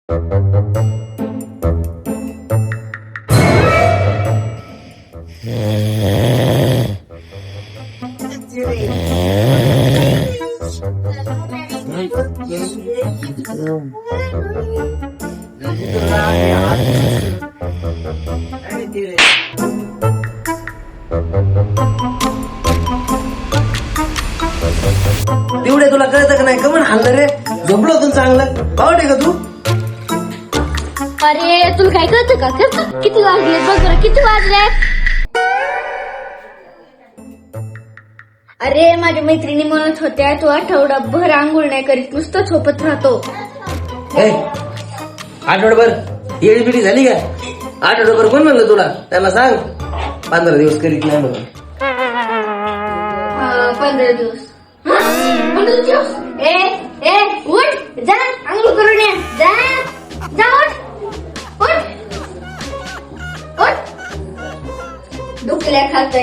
तेवढे तुला कळतं का नाही? कमन हल्लं रे, झोपलो होतो चांगलं. पावडे का तू? अरे तुला काय कळतं का? किती वाजले बघ बरं, किती वाजले? अरे माझ्या मैत्रिणी म्हणत होत्या तू आठवडाभर आंघोळ नाही करीत, नुसतं झोपत राहतो. आठवडाभर येडी बिडी झाली का? आठवडाभर कोण म्हणलं तुला? त्याला सांग 15 दिवस करीत नाही म्हणून. 15 दिवस. 15 दिवस? ए उठ, जा आंघोळ करून ये. जा उठ. डुकल्या खात